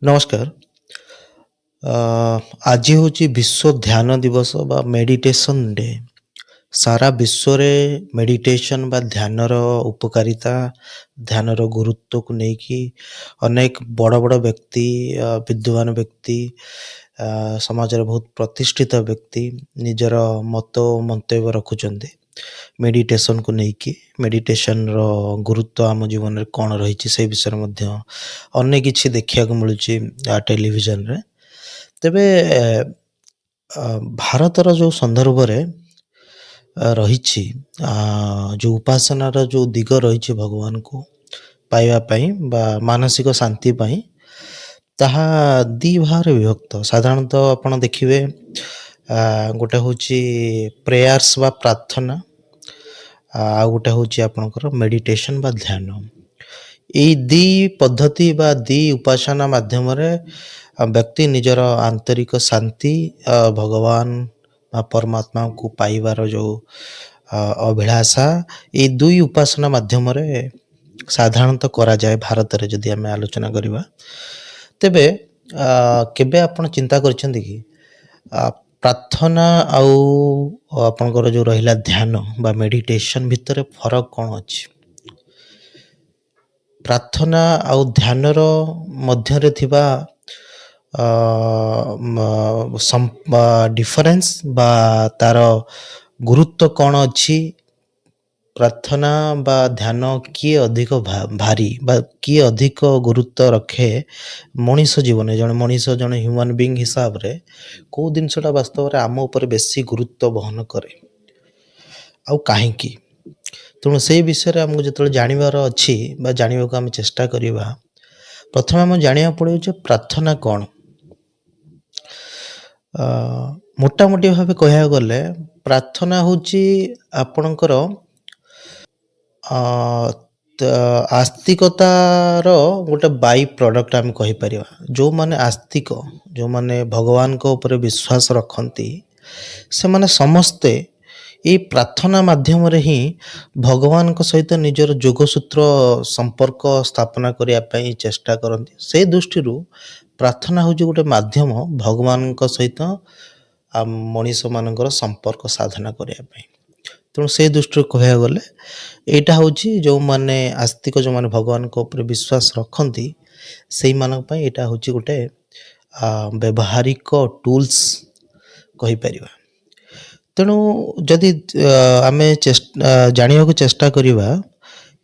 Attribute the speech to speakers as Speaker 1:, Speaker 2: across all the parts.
Speaker 1: ନମସ୍କାର। ଅ, ଆଜି ହେଉଛି ବିଶ୍ୱ ଧ୍ୟାନ ଦିବସ ବା ମେଡିଟେସନ୍ ଡେ। ସାରା ବିଶ୍ୱରେ ମେଡିଟେସନ୍ ବା ଧ୍ୟାନର ଉପକାରିତା, ଧ୍ୟାନର ଗୁରୁତ୍ୱକୁ ନେଇକି ଅନେକ ବଡ଼ ବଡ଼ ବ୍ୟକ୍ତି, ବିଦ୍ୱାନ ବ୍ୟକ୍ତି, ସମାଜରେ ବହୁତ ପ୍ରତିଷ୍ଠିତ ବ୍ୟକ୍ତି ନିଜର ମତ ଓ ମନ୍ତବ୍ୟ ରଖୁଛନ୍ତି ମେଡିଟେସନ୍କୁ ନେଇକି। ମେଡିଟେସନ୍ର ଗୁରୁତ୍ୱ ଆମ ଜୀବନରେ କ'ଣ ରହିଛି ସେଇ ବିଷୟରେ ମଧ୍ୟ ଅନେକ କିଛି ଦେଖିବାକୁ ମିଳୁଛି ଟେଲିଭିଜନରେ। ତେବେ ଭାରତର ଯେଉଁ ସନ୍ଦର୍ଭରେ ରହିଛି, ଯେଉଁ ଉପାସନାର ଯେଉଁ ଦିଗ ରହିଛି ଭଗବାନଙ୍କୁ ପାଇବା ପାଇଁ ବା ମାନସିକ ଶାନ୍ତି ପାଇଁ, ତାହା ଦୁଇ ଭାଗରେ ବିଭକ୍ତ। ସାଧାରଣତଃ ଆପଣ ଦେଖିବେ ଗୋଟେ ହେଉଛି ପ୍ରେୟାର୍ସ ବା ପ୍ରାର୍ଥନା, ଆଉ ଗୋଟେ ହେଉଛି ଆପଣଙ୍କର ମେଡିଟେସନ୍ ବା ଧ୍ୟାନ। ଏଇ ଦି ପଦ୍ଧତି ବା ଦି ଉପାସନା ମାଧ୍ୟମରେ ବ୍ୟକ୍ତି ନିଜର ଆନ୍ତରିକ ଶାନ୍ତି, ଭଗବାନ ବା ପରମାତ୍ମାଙ୍କୁ ପାଇବାର ଯେଉଁ ଅଭିଳାଷା, ଏଇ ଦୁଇ ଉପାସନା ମାଧ୍ୟମରେ ସାଧାରଣତଃ କରାଯାଏ ଭାରତରେ ଯଦି ଆମେ ଆଲୋଚନା କରିବା। ତେବେ କେବେ ଆପଣ ଚିନ୍ତା କରିଛନ୍ତି କି ପ୍ରାର୍ଥନା ଆଉ ଆପଣଙ୍କର ଯେଉଁ ରହିଲା ଧ୍ୟାନ ବା ମେଡିଟେସନ୍ ଭିତରେ ଫରକ କ'ଣ ଅଛି? ପ୍ରାର୍ଥନା ଆଉ ଧ୍ୟାନର ମଧ୍ୟରେ ଥିବା ଡିଫରେନ୍ସ ବା ତାର ଗୁରୁତ୍ୱ କ'ଣ ଅଛି? ପ୍ରାର୍ଥନା ବା ଧ୍ୟାନ କିଏ ଅଧିକ ଭାରି ବା କିଏ ଅଧିକ ଗୁରୁତ୍ୱ ରଖେ ମଣିଷ ଜୀବନରେ? ଜଣେ ମଣିଷ, ଜଣେ ହ୍ୟୁମାନ୍ ବିଙ୍ଗ ହିସାବରେ କେଉଁ ଜିନିଷଟା ବାସ୍ତବରେ ଆମ ଉପରେ ବେଶୀ ଗୁରୁତ୍ୱ ବହନ କରେ ଆଉ କାହିଁକି? ତେଣୁ ସେଇ ବିଷୟରେ ଆମକୁ ଯେତେବେଳେ ଜାଣିବାର ଅଛି ବା ଜାଣିବାକୁ ଆମେ ଚେଷ୍ଟା କରିବା, ପ୍ରଥମେ ଆମେ ଜାଣିବାକୁ ପଡ଼ିବ ଯେ ପ୍ରାର୍ଥନା କ'ଣ। ମୋଟାମୋଟି ଭାବେ କହିବାକୁ ଗଲେ ପ୍ରାର୍ଥନା ହେଉଛି ଆପଣଙ୍କର ଆସ୍ତିକତାର ଗୋଟେ ବାଇ ପ୍ରଡ଼କ୍ଟ ଆମେ କହିପାରିବା। ଯେଉଁମାନେ ଆସ୍ତିକ, ଯେଉଁମାନେ ଭଗବାନଙ୍କ ଉପରେ ବିଶ୍ୱାସ ରଖନ୍ତି, ସେମାନେ ସମସ୍ତେ ଏଇ ପ୍ରାର୍ଥନା ମାଧ୍ୟମରେ ହିଁ ଭଗବାନଙ୍କ ସହିତ ନିଜର ଯୋଗସୂତ୍ର ସମ୍ପର୍କ ସ୍ଥାପନା କରିବା ପାଇଁ ଚେଷ୍ଟା କରନ୍ତି। ସେଇ ଦୃଷ୍ଟିରୁ ପ୍ରାର୍ଥନା ହେଉଛି ଗୋଟେ ମାଧ୍ୟମ ଭଗବାନଙ୍କ ସହିତ ମଣିଷମାନଙ୍କର ସମ୍ପର୍କ ସାଧନା କରିବା ପାଇଁ। ତେଣୁ ସେଇ ଦୃଷ୍ଟିରୁ କହିବାକୁ ଗଲେ ଏଇଟା ହେଉଛି ଯେଉଁମାନେ ଆସ୍ତିକ, ଯେଉଁମାନେ ଭଗବାନଙ୍କ ଉପରେ ବିଶ୍ୱାସ ରଖନ୍ତି, ସେଇମାନଙ୍କ ପାଇଁ ଏଇଟା ହେଉଛି ଗୋଟେ ବ୍ୟବହାରିକ ଟୁଲ୍ସ କହିପାରିବା। ତେଣୁ ଯଦି ଆମେ ଜାଣିବାକୁ ଚେଷ୍ଟା କରିବା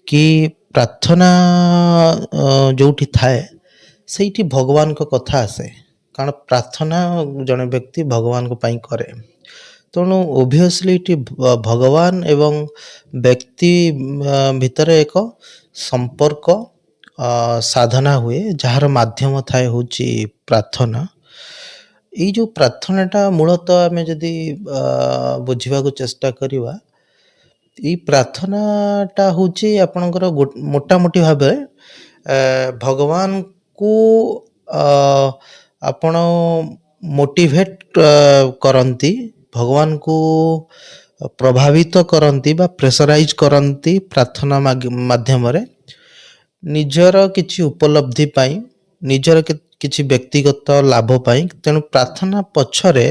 Speaker 1: କି ପ୍ରାର୍ଥନା ଯେଉଁଠି ଥାଏ ସେଇଠି ଭଗବାନଙ୍କ କଥା ଆସେ, କାରଣ ପ୍ରାର୍ଥନା ଜଣେ ବ୍ୟକ୍ତି ଭଗବାନଙ୍କ ପାଇଁ କରେ। ତେଣୁ ଓଭିୟସଲି ଏଠି ଭଗବାନ ଏବଂ ବ୍ୟକ୍ତି ଭିତରେ ଏକ ସମ୍ପର୍କ ସାଧନା ହୁଏ, ଯାହାର ମାଧ୍ୟମ ଥାଏ ହେଉଛି ପ୍ରାର୍ଥନା। ଏଇ ଯେଉଁ ପ୍ରାର୍ଥନାଟା ମୂଳତଃ ଆମେ ଯଦି ବୁଝିବାକୁ ଚେଷ୍ଟା କରିବା, ଏଇ ପ୍ରାର୍ଥନାଟା ହେଉଛି ଆପଣଙ୍କର ମୋଟାମୋଟି ଭାବେ ଭଗବାନଙ୍କୁ ଆପଣ ମୋଟିଭେଟ୍ କରନ୍ତି, ଭଗବାନଙ୍କୁ ପ୍ରଭାବିତ କରନ୍ତି ବା ପ୍ରେସରାଇଜ୍ କରନ୍ତି ପ୍ରାର୍ଥନା ମାଧ୍ୟମରେ ନିଜର କିଛି ଉପଲବ୍ଧି ପାଇଁ, ନିଜର କିଛି ବ୍ୟକ୍ତିଗତ ଲାଭ ପାଇଁ। ତେଣୁ ପ୍ରାର୍ଥନା ପଛରେ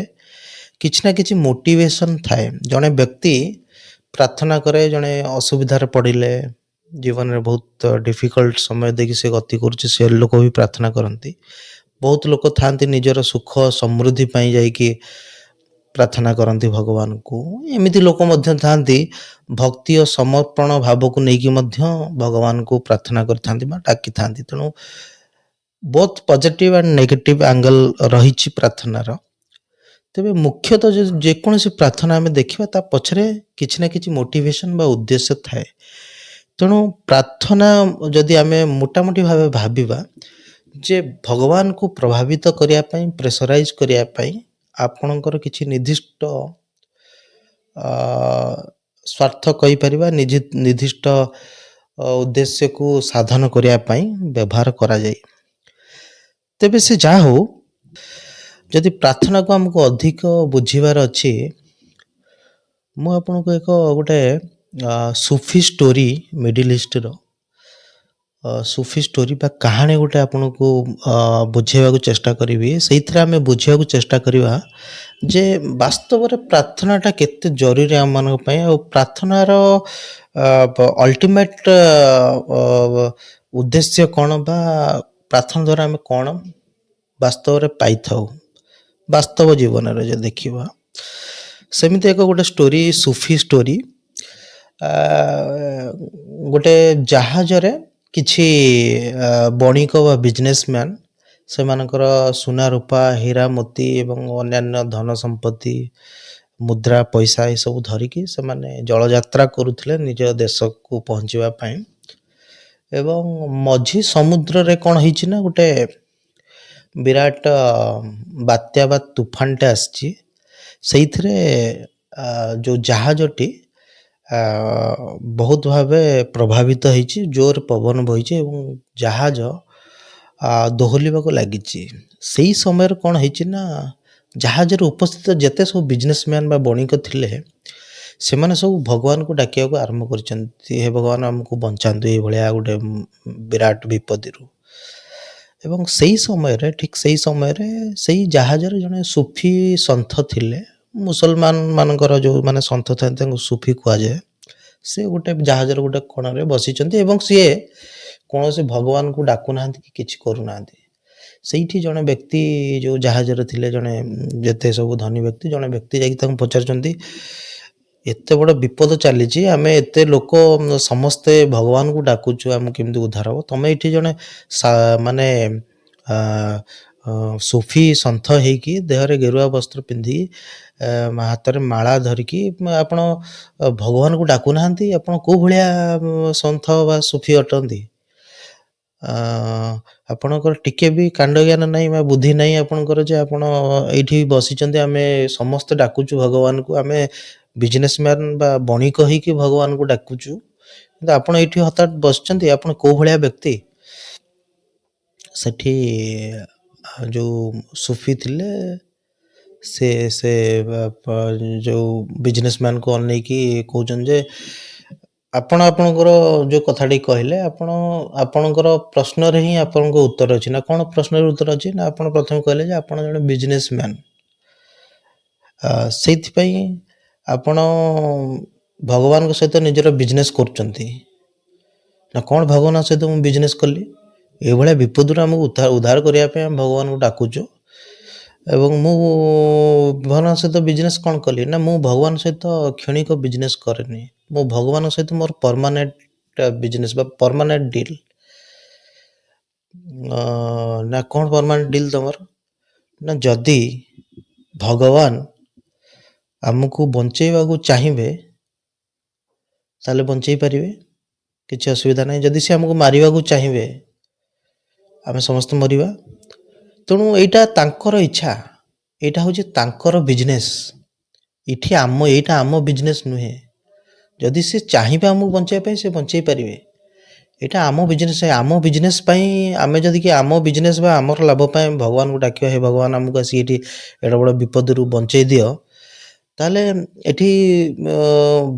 Speaker 1: କିଛି ନା କିଛି ମୋଟିଭେସନ୍ ଥାଏ। ଜଣେ ବ୍ୟକ୍ତି ପ୍ରାର୍ଥନା କରେ, ଜଣେ ଅସୁବିଧାରେ ପଡ଼ିଲେ, ଜୀବନରେ ବହୁତ ଡିଫିକଲ୍ଟ ସମୟ ଦେଇକି ସେ ଗତି କରୁଛି, ସେ ଲୋକ ବି ପ୍ରାର୍ଥନା କରନ୍ତି। ବହୁତ ଲୋକ ଥାଆନ୍ତି ନିଜର ସୁଖ ସମୃଦ୍ଧି ପାଇଁ ଯାଇକି ପ୍ରାର୍ଥନା କରନ୍ତି ଭଗବାନଙ୍କୁ। ଏମିତି ଲୋକ ମଧ୍ୟ ଥାଆନ୍ତି ଭକ୍ତି ଓ ସମର୍ପଣ ଭାବକୁ ନେଇକି ମଧ୍ୟ ଭଗବାନଙ୍କୁ ପ୍ରାର୍ଥନା କରିଥାନ୍ତି ବା ଡାକିଥାନ୍ତି। ତେଣୁ both positive and negative angle ରହିଛି ପ୍ରାର୍ଥନାର। ତେବେ ମୁଖ୍ୟତଃ ଯେକୌଣସି ପ୍ରାର୍ଥନା ଆମେ ଦେଖିବା, ତା ପଛରେ କିଛି ନା କିଛି ମୋଟିଭେସନ୍ ବା ଉଦ୍ଦେଶ୍ୟ ଥାଏ। ତେଣୁ ପ୍ରାର୍ଥନା ଯଦି ଆମେ ମୋଟାମୋଟି ଭାବେ ଭାବିବା ଯେ ଭଗବାନଙ୍କୁ ପ୍ରଭାବିତ କରିବା ପାଇଁ, ପ୍ରେସରାଇଜ୍ କରିବା ପାଇଁ ଆପଣଙ୍କର କିଛି ନିର୍ଦ୍ଦିଷ୍ଟ ସ୍ୱାର୍ଥ କହିପାରିବା, ନିର୍ଦ୍ଦିଷ୍ଟ ଉଦ୍ଦେଶ୍ୟକୁ ସାଧନ କରିବା ପାଇଁ ବ୍ୟବହାର କରାଯାଏ। ତେବେ ସେ ଯାହା ହଉ, ଯଦି ପ୍ରାର୍ଥନାକୁ ଆମକୁ ଅଧିକ ବୁଝିବାର ଅଛି, ମୁଁ ଆପଣଙ୍କୁ ଗୋଟେ ସୁଫି ଷ୍ଟୋରି ମିଡିଲ ଇଷ୍ଟର ସୁଫି ଷ୍ଟୋରି ବା କାହାଣୀ ଗୋଟେ ଆପଣଙ୍କୁ ବୁଝେଇବାକୁ ଚେଷ୍ଟା କରିବି। ସେଇଥିରେ ଆମେ ବୁଝିବାକୁ ଚେଷ୍ଟା କରିବା ଯେ ବାସ୍ତବରେ ପ୍ରାର୍ଥନାଟା କେତେ ଜରୁରୀ ଆମମାନଙ୍କ ପାଇଁ, ଆଉ ପ୍ରାର୍ଥନାର ଅଲ୍ଟିମେଟ୍ ଉଦ୍ଦେଶ୍ୟ କ'ଣ, ବା ପ୍ରାର୍ଥନା ଦ୍ୱାରା ଆମେ କ'ଣ ବାସ୍ତବରେ ପାଇଥାଉ ବାସ୍ତବ ଜୀବନରେ ଯଦି ଦେଖିବା। ସେମିତି ଏକ ଗୋଟେ ଷ୍ଟୋରି, ସୁଫି ଷ୍ଟୋରି। ଗୋଟେ ଜାହାଜରେ କିଛି ବଣିକ ବା ବିଜନେସମ୍ୟାନ୍ ସେମାନଙ୍କର ସୁନା ରୂପା ହୀରା ମୋତି ଏବଂ ଅନ୍ୟାନ୍ୟ ଧନ ସମ୍ପତ୍ତି ମୁଦ୍ରା ପଇସା ଏସବୁ ଧରିକି ସେମାନେ ଜଳଯାତ୍ରା କରୁଥିଲେ ନିଜ ଦେଶକୁ ପହଞ୍ଚିବା ପାଇଁ। ଏବଂ ମଝି ସମୁଦ୍ରରେ କ'ଣ ହେଇଛି ନା ଗୋଟେ ବିରାଟ ବାତ୍ୟା ବା ତୁଫାନଟେ ଆସିଛି। ସେଇଥିରେ ଯେଉଁ ଜାହାଜଟି ବହୁତ ଭାବେ ପ୍ରଭାବିତ ହେଇଛି, ଜୋର ପବନ ବହିଛି ଏବଂ ଜାହାଜ ଦୋହଲିବାକୁ ଲାଗିଛି। ସେଇ ସମୟରେ କ'ଣ ହେଇଛି ନା ଜାହାଜରେ ଉପସ୍ଥିତ ଯେତେ ସବୁ ବିଜନେସମ୍ୟାନ୍ ବା ବଣିକ ଥିଲେ ସେମାନେ ସବୁ ଭଗବାନଙ୍କୁ ଡାକିବାକୁ ଆରମ୍ଭ କରିଛନ୍ତି, ହେ ଭଗବାନ ଆମକୁ ବଞ୍ଚାନ୍ତୁ ଏଇଭଳିଆ ଗୋଟେ ବିରାଟ ବିପତ୍ତିରୁ। ଏବଂ ସେଇ ସମୟରେ, ଠିକ୍ ସେଇ ସମୟରେ ସେଇ ଜାହାଜରେ ଜଣେ ସୁଫି ସନ୍ଥ ଥିଲେ। ମୁସଲମାନ ମାନଙ୍କର ଯେଉଁମାନେ ସନ୍ଥ ଥାନ୍ତି ତାଙ୍କୁ ସୁଫି କୁହାଯାଏ। ସେ ଗୋଟେ ଜାହାଜର ଗୋଟେ କୋଣରେ ବସିଛନ୍ତି ଏବଂ ସିଏ କୌଣସି ଭଗବାନଙ୍କୁ ଡାକୁନାହାନ୍ତି କି କିଛି କରୁନାହାନ୍ତି। ସେଇଠି ଜଣେ ବ୍ୟକ୍ତି, ଯେଉଁ ଜାହାଜରେ ଥିଲେ ଜଣେ ଯେତେ ସବୁ ଧନୀ ବ୍ୟକ୍ତି, ଜଣେ ବ୍ୟକ୍ତି ଯାଇକି ତାଙ୍କୁ ପଚାରୁଛନ୍ତି, ଏତେ ବଡ଼ ବିପଦ ଚାଲିଛି, ଆମେ ଏତେ ଲୋକ ସମସ୍ତେ ଭଗବାନଙ୍କୁ ଡାକୁଛୁ, ଆମକୁ କେମିତି ଉଦ୍ଧାର ହେବ? ତମେ ଏଇଠି ଜଣେ ମାନେ ସୁଫି ସନ୍ଥ ହେଇକି ଦେହରେ ଗେରୁଆ ବସ୍ତ୍ର ପିନ୍ଧି ହାତରେ ମାଳା ଧରିକି ଆପଣ ଭଗବାନଙ୍କୁ ଡାକୁନାହାନ୍ତି, ଆପଣ କେଉଁ ଭଳିଆ ସନ୍ଥ ବା ସୁଫି ଅଟନ୍ତି? ଆପଣଙ୍କର ଟିକେ ବି କାଣ୍ଡ ଜ୍ଞାନ ନାହିଁ ବା ବୁଦ୍ଧି ନାହିଁ ଆପଣଙ୍କର, ଯେ ଆପଣ ଏଇଠି ବସିଛନ୍ତି, ଆମେ ସମସ୍ତେ ଡାକୁଛୁ ଭଗବାନଙ୍କୁ, ଆମେ ବିଜନେସମ୍ୟାନ୍ ବା ବଣିକ ହେଇକି ଭଗବାନଙ୍କୁ ଡାକୁଛୁ, କିନ୍ତୁ ଆପଣ ଏଇଠି ହଠାତ୍ ବସିଛନ୍ତି, ଆପଣ କେଉଁ ଭଳିଆ ବ୍ୟକ୍ତି? ସେଠି ଯେଉଁ ସୁଫି ଥିଲେ ସେ ଯେଉଁ ବିଜନେସମ୍ୟାନ୍କୁ ଅନେଇକି କହୁଛନ୍ତି ଯେ ଆପଣ ଆପଣଙ୍କର ଯେଉଁ କଥାଟି କହିଲେ, ଆପଣଙ୍କର ପ୍ରଶ୍ନରେ ହିଁ ଆପଣଙ୍କ ଉତ୍ତର ଅଛି। ନା କ'ଣ ପ୍ରଶ୍ନର ଉତ୍ତର ଅଛି? ନା ଆପଣ ପ୍ରଥମେ କହିଲେ ଯେ ଆପଣ ଜଣେ ବିଜନେସମ୍ୟାନ୍, ସେଇଥିପାଇଁ ଆପଣ ଭଗବାନଙ୍କ ସହିତ ନିଜର ବିଜନେସ୍ କରୁଛନ୍ତି। ନା କ'ଣ ଭଗବାନଙ୍କ ସହିତ ମୁଁ ବିଜନେସ୍ କଲି? ଏଇଭଳିଆ ବିପଦରୁ ଆମକୁ ଉଦ୍ଧାର କରିବା ପାଇଁ ଆମେ ଭଗବାନଙ୍କୁ ଡାକୁଛୁ। ଏବଂ ମୁଁ ଭଗବାନଙ୍କ ସହିତ ବିଜନେସ୍ କ'ଣ କଲି? ନା ମୁଁ ଭଗବାନ ସହିତ କ୍ଷଣିକ ବିଜନେସ୍ କରେନି, ମୁଁ ଭଗବାନଙ୍କ ସହିତ ମୋର ପରମାନେଣ୍ଟ ବିଜନେସ୍ ବା ପରମାନେଣ୍ଟ ଡିଲ୍। ନା କ'ଣ ପରମାନେଣ୍ଟ ଡିଲ୍ ତମର? ନା ଯଦି ଭଗବାନ ଆମକୁ ବଞ୍ଚେଇବାକୁ ଚାହିଁବେ ତାହେଲେ ବଞ୍ଚେଇ ପାରିବେ, କିଛି ଅସୁବିଧା ନାହିଁ। ଯଦି ସେ ଆମକୁ ମାରିବାକୁ ଚାହିଁବେ ଆମେ ସମସ୍ତେ ମରିବା। ତେଣୁ ଏଇଟା ତାଙ୍କର ଇଚ୍ଛା, ଏଇଟା ହେଉଛି ତାଙ୍କର ବିଜନେସ୍। ଏଇଟା ଆମ ବିଜନେସ୍ ନୁହେଁ। ଯଦି ସେ ଚାହିଁବେ ଆମକୁ ବଞ୍ଚେଇବା ପାଇଁ ସେ ବଞ୍ଚେଇ ପାରିବେ। ଏଇଟା ଆମ ବିଜନେସ୍ ପାଇଁ ଆମେ ଯଦି କି ଆମ ବିଜନେସ୍ ବା ଆମର ଲାଭ ପାଇଁ ଭଗବାନଙ୍କୁ ଡାକିବା, ହେ ଭଗବାନ ଆମକୁ ଆସିକି ଏଠି ଏଡ଼େ ବଡ଼ ବିପଦରୁ ବଞ୍ଚେଇ ଦିଅ, ତାହେଲେ ଏଠି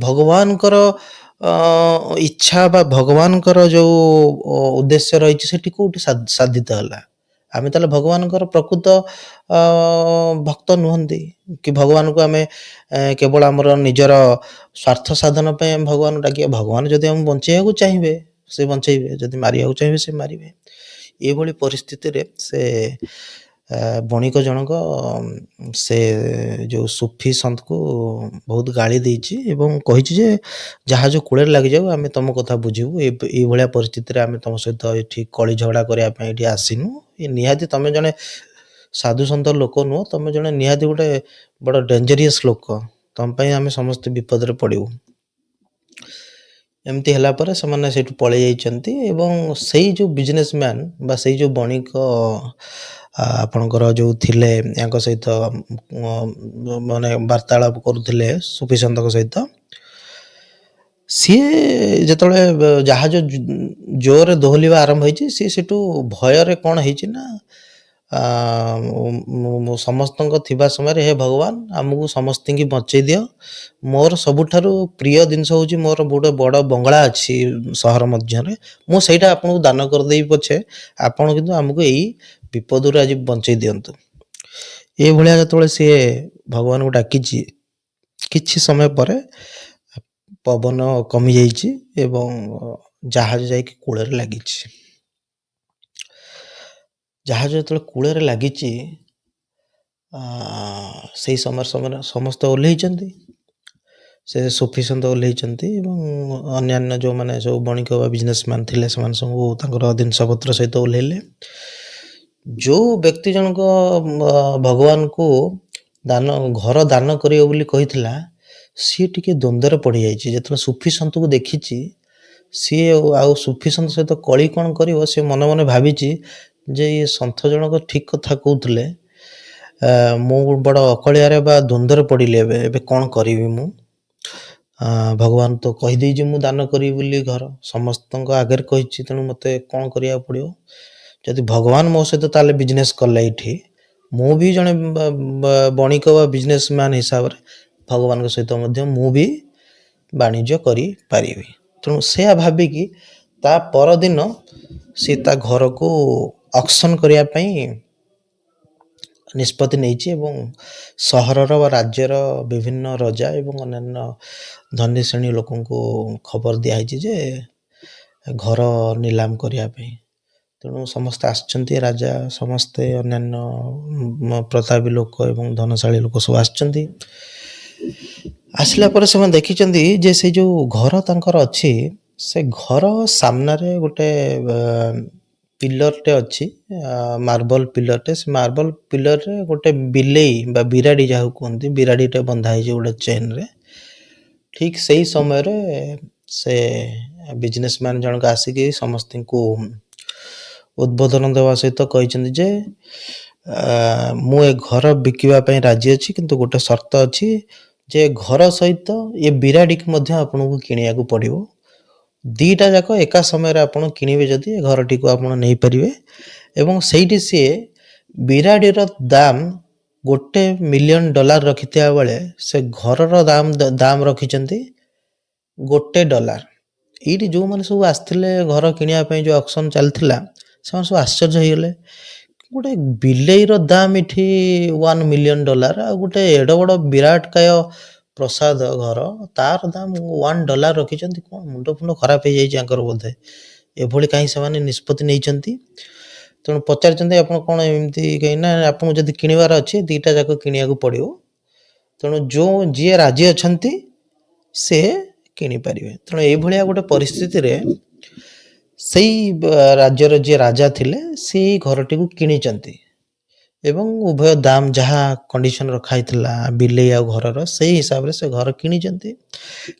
Speaker 1: ଭଗବାନଙ୍କର ଇଚ୍ଛା ବା ଭଗବାନଙ୍କର ଯେଉଁ ଉଦ୍ଦେଶ୍ୟ ରହିଛି ସେଠି କେଉଁଠି ସାଧିତ ହେଲା? ଆମେ ତାହେଲେ ଭଗବାନଙ୍କର ପ୍ରକୃତ ଭକ୍ତ ନୁହନ୍ତି କି? ଭଗବାନଙ୍କୁ ଆମେ କେବଳ ଆମର ନିଜର ସ୍ୱାର୍ଥ ସାଧନ ପାଇଁ ଆମେ ଭଗବାନଙ୍କୁ ଡାକିବା। ଭଗବାନ ଯଦି ଆମକୁ ବଞ୍ଚେଇବାକୁ ଚାହିଁବେ ସେ ବଞ୍ଚେଇବେ, ଯଦି ମାରିବାକୁ ଚାହିଁବେ ସେ ମାରିବେ। ଏଇଭଳି ପରିସ୍ଥିତିରେ ସେ ବଣିକ ଜଣକ ସେ ଯେଉଁ ସୁଫି ସନ୍ଥକୁ ବହୁତ ଗାଳି ଦେଇଛି ଏବଂ କହିଛି ଯେ ଜାହାଜ କୂଳରେ ଲାଗିଯାଉ, ଆମେ ତମ କଥା ବୁଝିବୁ। ଏଇଭଳିଆ ପରିସ୍ଥିତିରେ ଆମେ ତମ ସହିତ ଏଠି କଳି ଝଗଡ଼ା କରିବା ପାଇଁ ଏଠି ଆସିନୁ। ନିହାତି ତମେ ଜଣେ ସାଧୁ ସନ୍ଥ ଲୋକ ନୁହଁ, ତମେ ଜଣେ ନିହାତି ଗୋଟେ ବଡ଼ ଡେଞ୍ଜରିୟସ୍ ଲୋକ, ତମ ପାଇଁ ଆମେ ସମସ୍ତେ ବିପଦରେ ପଡ଼ିବୁ। ଏମିତି ହେଲା ପରେ ସେମାନେ ସେଇଠୁ ପଳେଇ ଯାଇଛନ୍ତି ଏବଂ ସେଇ ଯେଉଁ ବିଜନେସମ୍ୟାନ୍ ବା ସେଇ ଯେଉଁ ବଣିକ ଆପଣଙ୍କର ଯେଉଁ ଥିଲେ ୟାଙ୍କ ସହିତ ମାନେ ବାର୍ତ୍ତାଳାପ କରୁଥିଲେ ସୁଫି ସନ୍ଥଙ୍କ ସହିତ, ସିଏ ଯେତେବେଳେ ଜାହାଜ ଜୋରରେ ଦୋହଲିବା ଆରମ୍ଭ ହେଇଛି, ସିଏ ସେଠୁ ଭୟରେ କ'ଣ ହେଇଛି ନା ମୁଁ ସମସ୍ତଙ୍କ ଥିବା ସମୟରେ ହେ ଭଗବାନ ଆମକୁ ସମସ୍ତଙ୍କୁ ବଞ୍ଚେଇ ଦିଅ। ମୋର ସବୁଠାରୁ ପ୍ରିୟ ଜିନିଷ ହେଉଛି ମୋର ଗୋଟେ ବଡ଼ ବଙ୍ଗଳା ଅଛି ସହର ମଧ୍ୟରେ, ମୁଁ ସେଇଟା ଆପଣଙ୍କୁ ଦାନ କରିଦେବି ପଛେ ଆପଣ କିନ୍ତୁ ଆମକୁ ଏଇ ବିପଦରୁ ଆଜି ବଞ୍ଚେଇ ଦିଅନ୍ତୁ। ଏଇଭଳିଆ ଯେତେବେଳେ ସିଏ ଭଗବାନଙ୍କୁ ଡାକିଛି, କିଛି ସମୟ ପରେ ପବନ କମିଯାଇଛି ଏବଂ ଜାହାଜ ଯାଇକି କୂଳରେ ଲାଗିଛି। ଜାହାଜ ଯେତେବେଳେ କୂଳରେ ଲାଗିଛି, ସେଇ ସମୟରେ ସମସ୍ତେ ଓହ୍ଲେଇଛନ୍ତି। ସେ ସଫିସନ୍ତ ଓହ୍ଲେଇଛନ୍ତି ଏବଂ ଅନ୍ୟାନ୍ୟ ଯେଉଁମାନେ ସବୁ ବଣିକ ବା ବିଜନେସମ୍ୟାନ୍ ଥିଲେ ସେମାନେ ସବୁ ତାଙ୍କର ଜିନିଷପତ୍ର ସହିତ ଓହ୍ଲେଇଲେ। ଯେଉଁ ବ୍ୟକ୍ତି ଜଣକ ଭଗବାନଙ୍କୁ ଘର ଦାନ କରିବ ବୋଲି କହିଥିଲା, ସିଏ ଟିକେ ଦ୍ୱନ୍ଦ୍ୱରେ ପଡ଼ିଯାଇଛି। ଯେତେବେଳେ ସଫିସନ୍ତକୁ ଦେଖିଛି, ସିଏ ଆଉ ସଫିସନ୍ତ ସହିତ କଳି କ'ଣ କରିବ, ସେ ମନେ ମନେ ଭାବିଛି ଯେ ଇଏ ସନ୍ଥ ଜଣକ ଠିକ୍ କଥା କହୁଥିଲେ, ମୁଁ ବଡ଼ ଅକଳିଆରେ ବା ଦ୍ୱନ୍ଦ୍ୱରେ ପଡ଼ିଲି। ଏବେ କ'ଣ କରିବି ମୁଁ? ଭଗବାନ ତ କହିଦେଇଛି ମୁଁ ଦାନ କରିବି ବୋଲି ଘର, ସମସ୍ତଙ୍କ ଆଗରେ କହିଛି, ତେଣୁ ମୋତେ କ'ଣ କରିବାକୁ ପଡ଼ିବ? ଯଦି ଭଗବାନ ମୋ ସହିତ ତାହେଲେ ବିଜନେସ୍ କଲେ ଏଇଠି, ମୁଁ ବି ଜଣେ ବଣିକ ବା ବିଜନେସମ୍ୟାନ୍ ହିସାବରେ ଭଗବାନଙ୍କ ସହିତ ମଧ୍ୟ ମୁଁ ବି ବାଣିଜ୍ୟ କରିପାରିବି। ତେଣୁ ସେୟା ଭାବିକି ତା ପରଦିନ ସେ ତା ଘରକୁ ଅକ୍ସନ୍ କରିବା ପାଇଁ ନିଷ୍ପତ୍ତି ନେଇଛି ଏବଂ ସହରର ବା ରାଜ୍ୟର ବିଭିନ୍ନ ରଜା ଏବଂ ଅନ୍ୟାନ୍ୟ ଧନୀ ଶ୍ରେଣୀ ଲୋକଙ୍କୁ ଖବର ଦିଆହେଇଛି ଯେ ଘର ନିଲାମ କରିବା ପାଇଁ। ତେଣୁ ସମସ୍ତେ ଆସିଛନ୍ତି, ରାଜା ସମସ୍ତେ ଅନ୍ୟାନ୍ୟ ପ୍ରତାପୀ ଲୋକ ଏବଂ ଧନଶାଳୀ ଲୋକ ସବୁ ଆସିଛନ୍ତି। ଆସିଲା ପରେ ସେମାନେ ଦେଖିଛନ୍ତି ଯେ ସେ ଯେଉଁ ଘର ତାଙ୍କର ଅଛି, ସେ ଘର ସାମ୍ନାରେ ଗୋଟେ ପିଲରଟେ ଅଛି, ମାର୍ବଲ ପିଲରଟେ। ସେ ମାର୍ବଲ ପିଲରରେ ଗୋଟେ ବିଲେଇ ବା ବିରାଡ଼ି ଯାହାକୁ କୁହନ୍ତି, ବିରାଡ଼ିଟେ ବନ୍ଧା ହେଇଛି ଗୋଟେ ଚେନ୍ରେ। ଠିକ୍ ସେଇ ସମୟରେ ସେ ବିଜନେସମ୍ୟାନ୍ ଜଣକ ଆସିକି ସମସ୍ତଙ୍କୁ ଉଦ୍ବୋଧନ ଦେବା ସହିତ କହିଛନ୍ତି ଯେ ମୁଁ ଏ ଘର ବିକିବା ପାଇଁ ରାଜି ଅଛି, କିନ୍ତୁ ଗୋଟେ ସର୍ତ୍ତ ଅଛି ଯେ ଘର ସହିତ ଏ ବିରାଡ଼ିକୁ ମଧ୍ୟ ଆପଣଙ୍କୁ କିଣିବାକୁ ପଡ଼ିବ। ଦୁଇଟା ଯାକ ଏକା ସମୟରେ ଆପଣ କିଣିବେ ଯଦି ଏ ଘରଟିକୁ ଆପଣ ନେଇପାରିବେ। ଏବଂ ସେଇଠି ସିଏ ବିରାଡ଼ିର ଦାମ $1 ମିଲିୟନ ରଖିଥିବା ବେଳେ ସେ ଘରର ଦାମ ରଖିଛନ୍ତି $1। ଏଇଠି ଯେଉଁମାନେ ସବୁ ଆସିଥିଲେ ଘର କିଣିବା ପାଇଁ, ଯେଉଁ ଅକ୍ସନ୍ ଚାଲିଥିଲା, ସେମାନେ ସବୁ ଆଶ୍ଚର୍ଯ୍ୟ ହେଇଗଲେ। ଗୋଟେ ବିଲେଇର ଦାମ ଏଠି $1 ମିଲିୟନ, ଆଉ ଗୋଟେ ଏଡ଼ ବଡ଼ ବିରାଟକାୟ ପ୍ରସାଦ ଘର, ତାର ଦାମ $1 ରଖିଛନ୍ତି। କ'ଣ ମୁଣ୍ଡ ଫୁଣ୍ଡ ଖରାପ ହେଇଯାଇଛି ଆଙ୍କର ବୋଧେ, ଏଭଳି କାହିଁ ସେମାନେ ନିଷ୍ପତ୍ତି ନେଇଛନ୍ତି? ତେଣୁ ପଚାରିଛନ୍ତି ଆପଣ କ'ଣ ଏମିତି, କାହିଁକିନା ଆପଣଙ୍କୁ ଯଦି କିଣିବାର ଅଛି ଦୁଇଟା ଯାକ କିଣିବାକୁ ପଡ଼ିବ। ତେଣୁ ଯିଏ ରାଜି ଅଛନ୍ତି ସେ କିଣିପାରିବେ। ତେଣୁ ଏଇଭଳିଆ ଗୋଟେ ପରିସ୍ଥିତିରେ ସେଇ ରାଜ୍ୟର ଯିଏ ରାଜା ଥିଲେ ସେଇ ଘରଟିକୁ କିଣିଛନ୍ତି ଏବଂ ଉଭୟ ଦାମ ଯାହା କଣ୍ଡିସନ ରଖା ହେଇଥିଲା ବିଲେଇ ଆଉ ଘରର, ସେଇ ହିସାବରେ ସେ ଘର କିଣିଛନ୍ତି।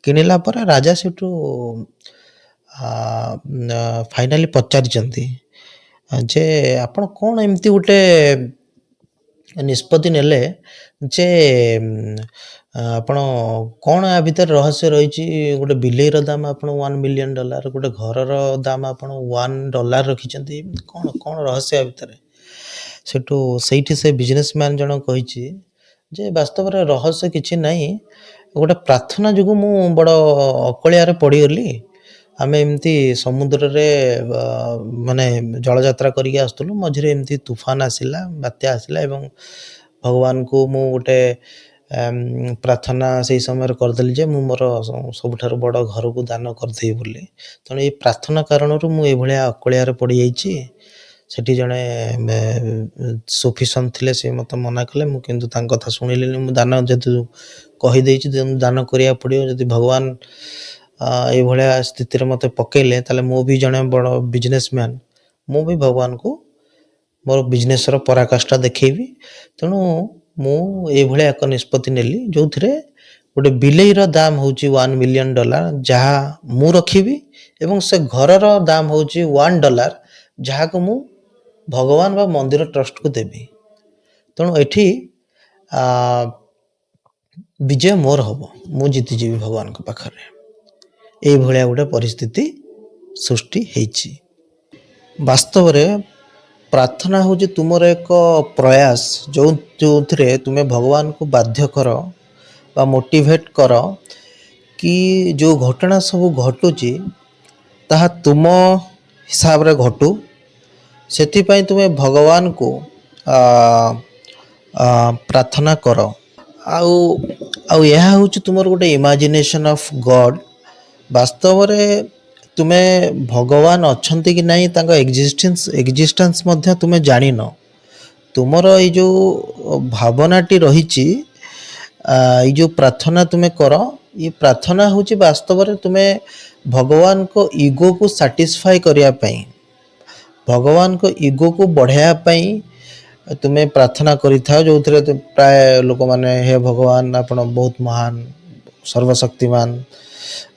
Speaker 1: କିଣିଲା ପରେ ରାଜା ସେଠୁ ଫାଇନାଲି ପଚାରିଛନ୍ତି ଯେ ଆପଣ କ'ଣ ଏମିତି ଗୋଟେ ନିଷ୍ପତ୍ତି ନେଲେ ଯେ ଆପଣ କ'ଣ ୟା ଭିତରେ ରହସ୍ୟ ରହିଛି? ଗୋଟେ ବିଲେଇର ଦାମ ଆପଣ $1 ମିଲିୟନ, ଗୋଟେ ଘରର ଦାମ ଆପଣ $1 ରଖିଛନ୍ତି, କ'ଣ ରହସ୍ୟ ୟା ଭିତରେ? ସେଇଠି ସେ ବିଜନେସମ୍ୟାନ୍ ଜଣକ କହିଛି ଯେ ବାସ୍ତବରେ ରହସ୍ୟ କିଛି ନାହିଁ, ଗୋଟେ ପ୍ରାର୍ଥନା ଯୋଗୁଁ ମୁଁ ବଡ଼ ଅକଳିଆରେ ପଡ଼ିଗଲି। ଆମେ ଏମିତି ସମୁଦ୍ରରେ ମାନେ ଜଳଯାତ୍ରା କରିକି ଆସୁଥିଲୁ, ମଝିରେ ଏମିତି ତୁଫାନ ଆସିଲା, ବାତ୍ୟା ଆସିଲା ଏବଂ ଭଗବାନଙ୍କୁ ମୁଁ ଗୋଟେ ପ୍ରାର୍ଥନା ସେଇ ସମୟରେ କରିଦେଲି ଯେ ମୁଁ ମୋର ସବୁଠାରୁ ବଡ଼ ଘରକୁ ଦାନ କରିଦେବି ବୋଲି। ତେଣୁ ଏଇ ପ୍ରାର୍ଥନା କାରଣରୁ ମୁଁ ଏଇଭଳିଆ ଅକଳିଆରେ ପଡ଼ିଯାଇଛି। ସେଠି ଜଣେ ସଫିସନ୍ତ ଥିଲେ, ସେ ମୋତେ ମନା କଲେ, ମୁଁ କିନ୍ତୁ ତାଙ୍କ କଥା ଶୁଣିଲିନି। ମୁଁ ଦାନ ଯେହେତୁ କହିଦେଇଛି ଦାନ କରିବାକୁ ପଡ଼ିବ, ଯଦି ଭଗବାନ ଏଇଭଳିଆ ସ୍ଥିତିରେ ମୋତେ ପକେଇଲେ ତାହେଲେ ମୁଁ ବି ଜଣେ ବଡ଼ ବିଜନେସମ୍ୟାନ୍, ମୁଁ ବି ଭଗବାନଙ୍କୁ ମୋର ବିଜନେସର ପରାକାଷ୍ଠା ଦେଖେଇବି। ତେଣୁ ମୁଁ ଏଇଭଳିଆ ଏକ ନିଷ୍ପତ୍ତି ନେଲି ଯେଉଁଥିରେ ଗୋଟେ ବିଲେଇର ଦାମ ହେଉଛି $1 ମିଲିୟନ, ଯାହା ମୁଁ ରଖିବି ଏବଂ ସେ ଘରର ଦାମ ହେଉଛି $1, ଯାହାକୁ ମୁଁ ଭଗବାନ ବା ମନ୍ଦିର ଟ୍ରଷ୍ଟକୁ ଦେବି। ତେଣୁ ଏଠି ବିଜୟ ମୋର ହେବ, ମୁଁ ଜିତିଯିବି ଭଗବାନଙ୍କ ପାଖରେ। ଏଇଭଳିଆ ଗୋଟେ ପରିସ୍ଥିତି ସୃଷ୍ଟି ହେଇଛି। ବାସ୍ତବରେ ପ୍ରାର୍ଥନା ହେଉଛି ତୁମର ଏକ ପ୍ରୟାସ ଯେଉଁଥିରେ ତୁମେ ଭଗବାନଙ୍କୁ ବାଧ୍ୟ କର ବା ମୋଟିଭେଟ୍ କର କି ଯେଉଁ ଘଟଣା ସବୁ ଘଟୁଛି ତାହା ତୁମ ହିସାବରେ ଘଟୁ। ସେଥିପାଇଁ ତୁମେ ଭଗବାନଙ୍କୁ ଆ, ପ୍ରାର୍ଥନା କର। ଆଉ ଆଉ ଏହା ହେଉଛି ତୁମର ଗୋଟେ ଇମାଜିନେସନ୍ ଅଫ୍ ଗଡ଼୍। ବାସ୍ତବରେ ତୁମେ ଭଗବାନ ଅଛନ୍ତି କି ନାହିଁ ତାଙ୍କ ଏକ୍ଜିଷ୍ଟେନ୍ସ ମଧ୍ୟ ତୁମେ ଜାଣିନ। ତୁମର ଏଇ ଯେଉଁ ଭାବନାଟି ରହିଛି, ଏଇ ଯେଉଁ ପ୍ରାର୍ଥନା ତୁମେ କର, ଏ ପ୍ରାର୍ଥନା ହେଉଛି ବାସ୍ତବରେ ତୁମେ ଭଗବାନଙ୍କ ଇଗୋକୁ ସାଟିସ୍ଫାଏ କରିବା ପାଇଁ, ଭଗବାନଙ୍କ ଇଗୋକୁ ବଢ଼ାଇବା ପାଇଁ ତୁମେ ପ୍ରାର୍ଥନା କରିଥାଅ। ଯେଉଁଥିରେ ପ୍ରାୟ ଲୋକମାନେ ହେ ଭଗବାନ ଆପଣ ବହୁତ ମହାନ, ସର୍ବଶକ୍ତିମାନ,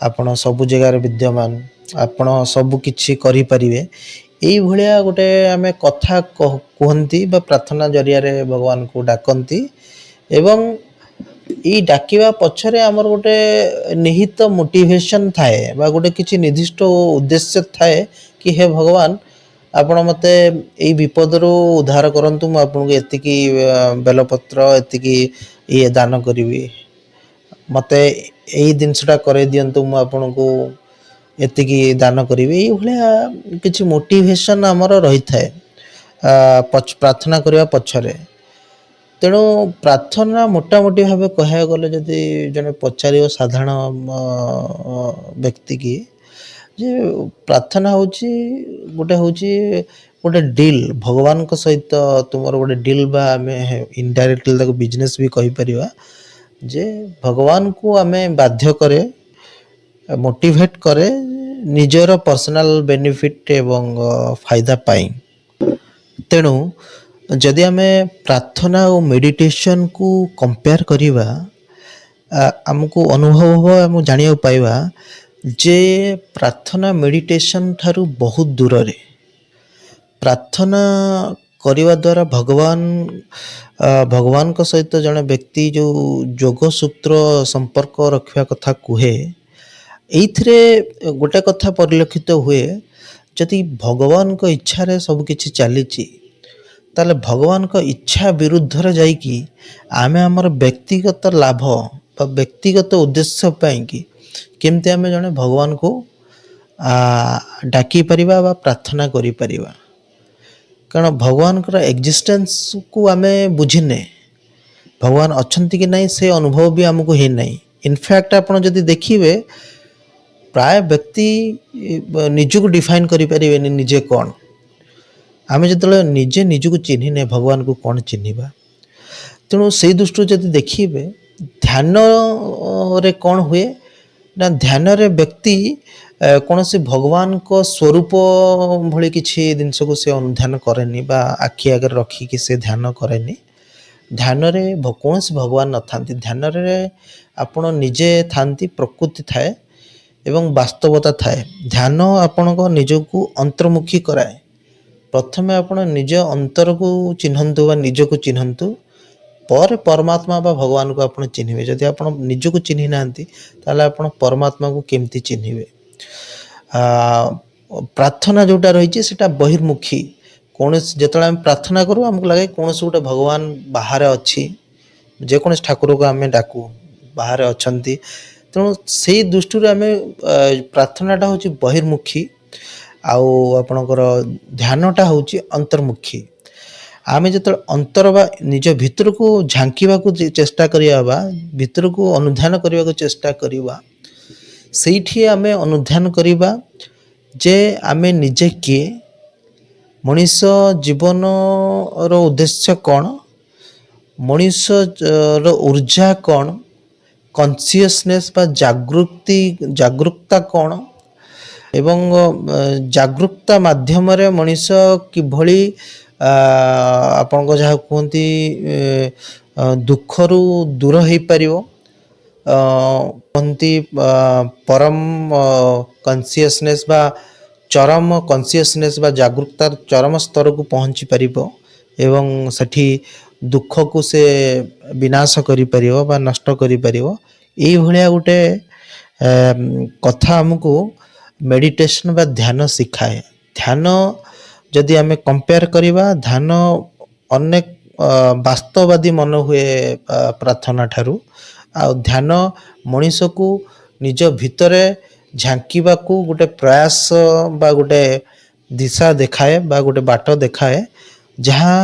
Speaker 1: ଆପଣ ସବୁ ଜାଗାରେ ବିଦ୍ୟମାନ, ଆପଣ ସବୁ କିଛି କରିପାରିବେ, ଏଇଭଳିଆ ଗୋଟେ ଆମେ କଥା କୁହନ୍ତି ବା ପ୍ରାର୍ଥନା ଜରିଆରେ ଭଗବାନଙ୍କୁ ଡାକନ୍ତି। ଏବଂ ଏଇ ଡାକିବା ପଛରେ ଆମର ଗୋଟେ ନିହିତ ମୋଟିଭେସନ୍ ଥାଏ ବା ଗୋଟେ କିଛି ନିର୍ଦ୍ଦିଷ୍ଟ ଉଦ୍ଦେଶ୍ୟ ଥାଏ କି ହେ ଭଗବାନ ଆପଣ ମୋତେ ଏଇ ବିପଦରୁ ଉଦ୍ଧାର କରନ୍ତୁ, ମୁଁ ଆପଣଙ୍କୁ ଏତିକି ବେଲପତ୍ର ଏତିକି ଇଏ ଦାନ କରିବି, ମୋତେ ଏଇ ଜିନିଷଟା କରେଇ ଦିଅନ୍ତୁ, ମୁଁ ଆପଣଙ୍କୁ ଏତିକି ଦାନ କରିବି। ଏଇଭଳିଆ କିଛି ମୋଟିଭେସନ୍ ଆମର ରହିଥାଏ ପ୍ରାର୍ଥନା କରିବା ପଛରେ। ତେଣୁ ପ୍ରାର୍ଥନା ମୋଟାମୋଟି ଭାବେ କହିବାକୁ ଗଲେ ଯଦି ଜଣେ ପଚାରିବ ସାଧାରଣ ବ୍ୟକ୍ତି କି ଯେ ପ୍ରାର୍ଥନା ହେଉଛି ଗୋଟେ ଡିଲ୍ ଭଗବାନଙ୍କ ସହିତ, ତୁମର ଗୋଟେ ଡିଲ୍, ବା ଆମେ ଇନଡାଇରେକ୍ଟଲି ତାକୁ ବିଜନେସ୍ ବି କହିପାରିବା, ଯେ ଭଗବାନଙ୍କୁ ଆମେ ବାଧ୍ୟ କରେ, ମୋଟିଭେଟ୍ କରେ ନିଜର ପର୍ସନାଲ ବେନିଫିଟ୍ ଏବଂ ଫାଇଦା ପାଇଁ। ତେଣୁ ଯଦି ଆମେ ପ୍ରାର୍ଥନା ଓ ମେଡ଼ିଟେସନକୁ କମ୍ପେୟାର କରିବା, ଆମକୁ ଅନୁଭବ ହେବ, ଆମକୁ ଜାଣିବାକୁ ପାଇବା ଯେ ପ୍ରାର୍ଥନା ମେଡ଼ିଟେସନ ଠାରୁ ବହୁତ ଦୂରରେ। ପ୍ରାର୍ଥନା କରିବା ଦ୍ୱାରା ଭଗବାନଙ୍କ ସହିତ ଜଣେ ବ୍ୟକ୍ତି ଯେଉଁ ଯୋଗସୂତ୍ର ସମ୍ପର୍କ ରଖିବା କଥା କୁହେ, ଏଇଥିରେ ଗୋଟେ କଥା ପରିଲକ୍ଷିତ ହୁଏ, ଯଦି ଭଗବାନଙ୍କ ଇଚ୍ଛାରେ ସବୁ କିଛି ଚାଲିଛି ତାହେଲେ ଭଗବାନଙ୍କ ଇଚ୍ଛା ବିରୁଦ୍ଧରେ ଯାଇକି ଆମେ ଆମର ବ୍ୟକ୍ତିଗତ ଲାଭ ବା ବ୍ୟକ୍ତିଗତ ଉଦ୍ଦେଶ୍ୟ ପାଇଁକି କେମିତି ଆମେ ଜଣେ ଭଗବାନଙ୍କୁ ଡାକିପାରିବା ବା ପ୍ରାର୍ଥନା କରିପାରିବା। କାରଣ ଭଗବାନଙ୍କର ଏକ୍ଜିଷ୍ଟେନ୍ସକୁ ଆମେ ବୁଝିନେ, ଭଗବାନ ଅଛନ୍ତି କି ନାହିଁ ସେ ଅନୁଭବ ବି ଆମକୁ ହେଇନାହିଁ। ଇନଫ୍ୟାକ୍ଟ ଆପଣ ଯଦି ଦେଖିବେ ପ୍ରାୟ ବ୍ୟକ୍ତି ନିଜକୁ ଡିଫାଇନ୍ କରିପାରିବେନି ନିଜେ କ'ଣ। ଆମେ ଯେତେବେଳେ ନିଜେ ନିଜକୁ ଚିହ୍ନିନେ ଭଗବାନଙ୍କୁ କ'ଣ ଚିହ୍ନିବା। ତେଣୁ ସେଇ ଦୃଷ୍ଟିରୁ ଯଦି ଦେଖିବେ ଧ୍ୟାନରେ କ'ଣ ହୁଏ ନା, ଧ୍ୟାନରେ ବ୍ୟକ୍ତି କୌଣସି ଭଗବାନଙ୍କ ସ୍ୱରୂପ ଭଳି କିଛି ଜିନିଷକୁ ସେ ଅନୁଧ୍ୟାନ କରେନି ବା ଆଖି ଆଗରେ ରଖିକି ସେ ଧ୍ୟାନ କରେନି। ଧ୍ୟାନରେ କୌଣସି ଭଗବାନ ନଥାନ୍ତି, ଧ୍ୟାନରେ ଆପଣ ନିଜେ ଥାନ୍ତି, ପ୍ରକୃତି ଥାଏ ଏବଂ ବାସ୍ତବତା ଥାଏ। ଧ୍ୟାନ ଆପଣଙ୍କ ନିଜକୁ ଅନ୍ତର୍ମୁଖୀ କରାଏ। ପ୍ରଥମେ ଆପଣ ନିଜ ଅନ୍ତରକୁ ଚିହ୍ନନ୍ତୁ ବା ନିଜକୁ ଚିହ୍ନନ୍ତୁ, ପରେ ପରମାତ୍ମା ବା ଭଗବାନଙ୍କୁ ଆପଣ ଚିହ୍ନିବେ। ଯଦି ଆପଣ ନିଜକୁ ଚିହ୍ନି ନାହାନ୍ତି ତାହେଲେ ଆପଣ ପରମାତ୍ମାକୁ କେମିତି ଚିହ୍ନିବେ। ପ୍ରାର୍ଥନା ଯେଉଁଟା ରହିଛି ସେଇଟା ବହିର୍ମୁଖୀ। ଯେତେବେଳେ ଆମେ ପ୍ରାର୍ଥନା କରୁ ଆମକୁ ଲାଗେ କୌଣସି ଗୋଟେ ଭଗବାନ ବାହାରେ ଅଛି, ଯେକୌଣସି ଠାକୁରକୁ ଆମେ ଡାକୁ ବାହାରେ ଅଛନ୍ତି। ତେଣୁ ସେଇ ଦୃଷ୍ଟିରୁ ଆମେ ପ୍ରାର୍ଥନାଟା ହେଉଛି ବହିର୍ମୁଖୀ, ଆଉ ଆପଣଙ୍କର ଧ୍ୟାନଟା ହେଉଛି ଅନ୍ତର୍ମୁଖୀ। ଆମେ ଯେତେବେଳେ ଅନ୍ତର ବା ନିଜ ଭିତରକୁ ଝାଙ୍କିବାକୁ ଚେଷ୍ଟା କରିବା ବା ଭିତରକୁ ଅନୁଧ୍ୟାନ କରିବାକୁ ଚେଷ୍ଟା କରିବା, ସେଇଠି ଆମେ ଅନୁଧ୍ୟାନ କରିବା ଯେ ଆମେ ନିଜେ କିଏ, ମଣିଷ ଜୀବନର ଉଦ୍ଦେଶ୍ୟ କ'ଣ, ମଣିଷର ଉର୍ଜା କ'ଣ, କନସିୟସନେସ୍ ବା ଜାଗୃକତା କ'ଣ, ଏବଂ ଜାଗୃକତା ମାଧ୍ୟମରେ ମଣିଷ କିଭଳି ଆପଣଙ୍କ ଯାହା କୁହନ୍ତି ଦୁଃଖରୁ ଦୂର ହେଇପାରିବ, କୁହନ୍ତି ପରମ କନସିୟସନେସ୍ ବା ଚରମ କନସିୟସନେସ୍ ବା ଜାଗୃକତାର ଚରମ ସ୍ତରକୁ ପହଞ୍ଚି ପାରିବ ଏବଂ ସେଠି ଦୁଃଖକୁ ସେ ବିନାଶ କରିପାରିବ ବା ନଷ୍ଟ କରିପାରିବ। ଏଇଭଳିଆ ଗୋଟେ କଥା ଆମକୁ ମେଡ଼ିଟେସନ୍ ବା ଧ୍ୟାନ ଶିଖାଏ। ଧ୍ୟାନ ଯଦି ଆମେ କମ୍ପେୟାର କରିବା ଧ୍ୟାନ ଅନେକ ବାସ୍ତବବାଦୀ ମନେ ହୁଏ ପ୍ରାର୍ଥନା ଠାରୁ। ଆଉ ଧ୍ୟାନ ମଣିଷକୁ ନିଜ ଭିତରେ ଝାଙ୍କିବାକୁ ଗୋଟେ ପ୍ରୟାସ ବା ଗୋଟେ ଦିଶା ଦେଖାଏ ବା ଗୋଟେ ବାଟ ଦେଖାଏ, ଯାହା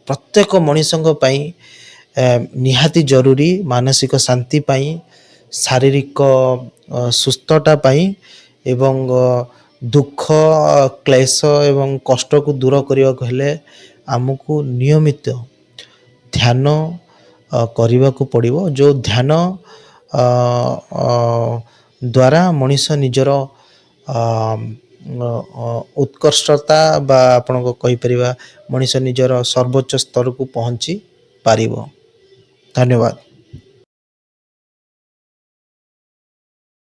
Speaker 1: ପ୍ରତ୍ୟେକ ମଣିଷଙ୍କ ପାଇଁ ନିହାତି ଜରୁରୀ ମାନସିକ ଶାନ୍ତି ପାଇଁ, ଶାରୀରିକ ସୁସ୍ଥତା ପାଇଁ ଏବଂ ଦୁଃଖ କ୍ଲେଶ ଏବଂ କଷ୍ଟକୁ ଦୂର କରିବାକୁ ହେଲେ ଆମକୁ ନିୟମିତ ଧ୍ୟାନ କରିବାକୁ ପଡ଼ିବ। ଯେଉଁ ଧ୍ୟାନ ଦ୍ୱାରା ମଣିଷ ନିଜର ଉତ୍କର୍ଷତା ବା ଆପଣଙ୍କ କହିପାରିବା ମଣିଷ ନିଜର ସର୍ବୋଚ୍ଚ ସ୍ତରକୁ ପହଞ୍ଚି ପାରିବ। ଧନ୍ୟବାଦ।